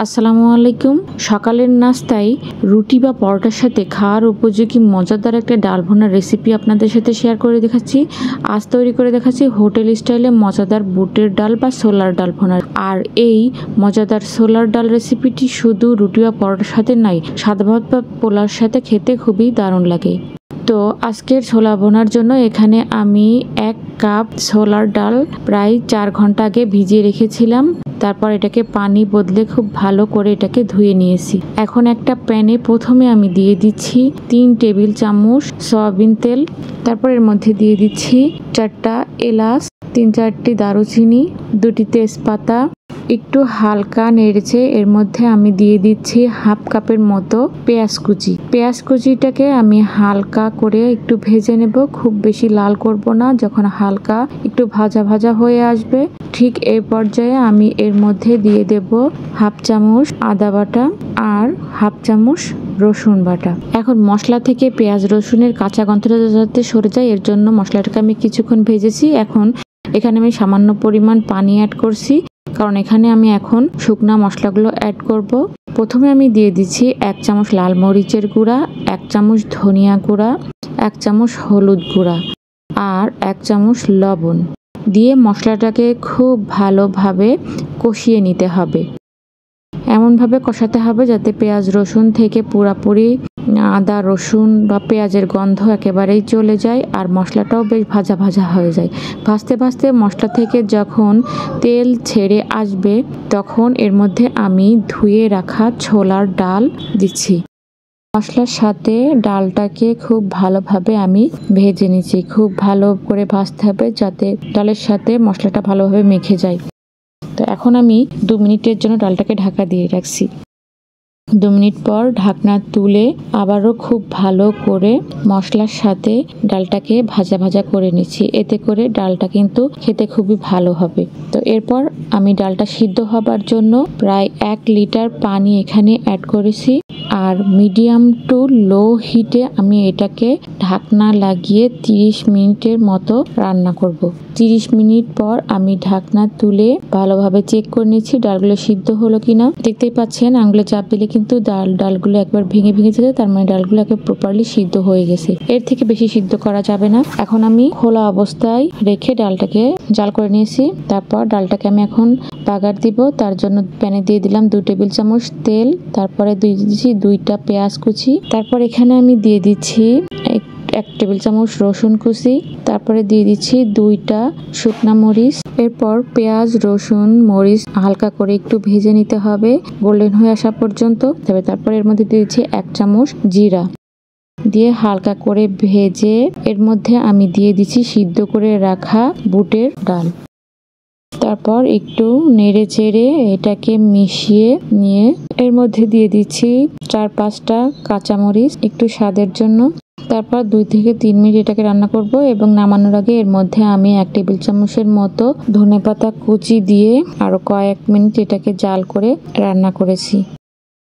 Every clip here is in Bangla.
আসসালামু আলাইকুম। সকালের নাস্তায় রুটি বা পরোটার সাথে খাওয়ার উপযোগী মজাদার একটা ডাল ভুনার রেসিপি আপনাদের সাথে শেয়ার করে দেখাচ্ছি। আজ তৈরি করে দেখাচ্ছি হোটেল স্টাইলে মজাদার বুটের ডাল বা ছোলার ডাল ভুনা। আর এই মজাদার ছোলার ডাল রেসিপিটি শুধু রুটি বা পরোটার সাথে নয়, সাদা ভাত বা পোলাওর সাথে খেতে খুবই দারুণ লাগে। তো আজকের ছোলা বোনার জন্য এখানে আমি 1 কাপ ছোলার ডাল প্রায় 4 ঘন্টা আগে ভিজিয়ে রেখেছিলাম। তারপর এটাকে পানি বদলে খুব ভালো করে এটাকে ধুয়ে নিয়েছি। এখন একটা প্যানে প্রথমে আমি দিয়ে দিচ্ছি 3 টেবিল চামচ সয়াবিন তেল। তারপর এর মধ্যে দিয়ে দিচ্ছি 4টা এলাচ, 3-4টি দারুচিনি, 2টি তেজপাতা। একটু হালকা নেড়েছে এর মধ্যে আমি দিয়ে দিচ্ছি হাফ কাপের মতো পেঁয়াজ কুচি। পেঁয়াজ কুচিটাকে আমি হালকা করে একটু ভেজে নেব, খুব বেশি লাল করব না। যখন হালকা একটু ভাজা ভাজা হয়ে আসবে ঠিক এই পর্যায়ে আমি এর মধ্যে দিয়ে দেব হাফ চামচ আদা বাটা আর হাফ চামচ রসুন বাটা। এখন মশলা থেকে পেঁয়াজ রসুনের কাঁচা গন্ধটা যাতে সরে যায় এর জন্য মশলাটাকে আমি কিছুক্ষণ ভেজেছি। এখন এখানে আমি সামান্য পরিমাণ পানি অ্যাড করছি, কারণ এখানে আমি এখন শুকনা মশলাগুলো অ্যাড করব। প্রথমে আমি দিয়ে দিচ্ছি 1 চামচ লাল মরিচের গুঁড়া, 1 চামচ ধনিয়া গুঁড়া, 1 চামচ হলুদ গুঁড়া আর 1 চামচ লবণ দিয়ে মশলাটাকে খুব ভালোভাবে কষিয়ে নিতে হবে। এমনভাবে কষাতে হবে যাতে পেঁয়াজ রসুন থেকে পুরোপুরি আদা রসুন বা পেঁয়াজের গন্ধ একেবারেই চলে যায় আর মশলাটাও বেশ ভাজা ভাজা হয়ে যায়। ভাজতে ভাজতে মশলা থেকে যখন তেল ছেড়ে আসবে তখন এর মধ্যে আমি ধুয়ে রাখা ছোলার ডাল দিচ্ছি। মশলার সাথে ডালটাকে খুব ভালোভাবে আমি ভেজে নিচ্ছি। খুব ভালো করে ভাজতে হবে যাতে ডালের সাথে মশলাটা ভালোভাবে মেখে যায়। তো এখন আমি 2 মিনিটের জন্য ডালটাকে ঢাকা দিয়ে রাখছি। 2 মিনিট পর ঢাকনা তুলে আবারও খুব ভালো করে মশলার সাথে ডালটাকে ভাজা ভাজা করে নিচ্ছি। এতে করে ডালটা কিন্তু খেতে খুবই ভালো হবে। তো এরপর আমি ডালটা সিদ্ধ হবার জন্য প্রায় 1 লিটার পানি এখানে অ্যাড করেছি আর মিডিয়াম টু লো হিটে আমি এটাকে ঢাকনা লাগিয়ে 30 মিনিটের মতো রান্না করব। 30 মিনিট পর আমি ঢাকনা তুলে ভালোভাবে চেক করে নিচ্ছি ডালগুলো সিদ্ধ হলো কিনা। দেখতেই পাচ্ছেন আঙুলে চাপ দিলে কিন্তু ডালগুলো একবার ভেঙে ভেঙে যেতে, তার মানে ডালগুলো একবার প্রপারলি সিদ্ধ হয়ে গেছে। এর থেকে বেশি সিদ্ধ করা যাবে না। এখন আমি খোলা অবস্থায় রেখে ডালটাকে জাল করে নিয়েছি। তারপর ডালটাকে আমি এখন বাগার দিব। তার জন্য প্যানে দিয়ে দিলাম 2 টেবিল চামচ তেল, তারপরে দিয়ে দিচ্ছি 2টা পেঁয়াজ কুচি, তারপর এখানে আমি দিয়ে দিচ্ছি 1 টেবিল চামচ রসুন কুচি, তারপরে দিয়ে দিচ্ছি 2টা শুকনা মরিচ। এরপর পেঁয়াজ রসুন মরিচ হালকা করে একটু ভেজে নিতে হবে গোল্ডেন হয়ে আসা পর্যন্ত। তারপর এর মধ্যে দিয়ে দিচ্ছি 1 চামচ জিরা দিয়ে হালকা করে ভেজে এর মধ্যে আমি দিয়ে দিচ্ছি সিদ্ধ করে রাখা বুটের ডাল। তারপর একটু নেড়ে চেড়ে এটাকে মিশিয়ে নিয়ে এর মধ্যে দিয়ে দিচ্ছি 4-5টা কাঁচামরিচ একটু স্বাদের জন্য। তারপর 2 থেকে 3 মিনিট এটাকে রান্না করব এবং নামানোর আগে এর মধ্যে আমি 1 টেবিল চামচের মতো ধনেপাতা কুচি দিয়ে আরো কয়েক মিনিট এটাকে জাল করে রান্না করেছি।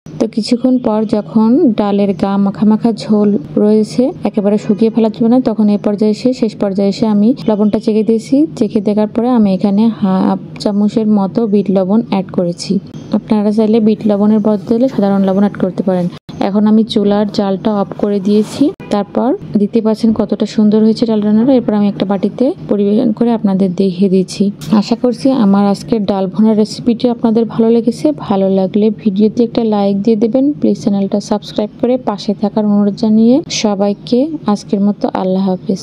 তো কিছুক্ষণ পর যখন ডালের গা মাখা মাখা ঝোল রয়েছে, একেবারে শুকিয়ে ফেলা যাবে না, তখন শেষ পর্যায়ে এসে আমি লবণটা চেখে দিয়েছি। চেখে দেখার পরে আমি এখানে হাফ চামচের মতো বিট লবণ অ্যাড করেছি। আপনারা চাইলে বিট লবণের বদলে সাধারণ লবণ অ্যাড করতে পারেন। এখন আমি চুলার জালটা অফ করে দিয়েছি। তারপর দেখতে পাচ্ছেন কতটা সুন্দর হয়েছে ডাল রান্নাটা। এরপর আমি একটা বাটিতে পরিবেশন করে আপনাদের দেখিয়ে দিচ্ছি। আশা করছি আমার আজকের ডাল ভুনার রেসিপিটি আপনাদের ভালো লেগেছে। ভালো লাগলে ভিডিওতে একটা লাইক দিয়ে দেবেন। প্লিজ চ্যানেলটা সাবস্ক্রাইব করে পাশে থাকার অনুরোধ জানিয়ে সবাইকে আজকের মতো আল্লাহ হাফেজ।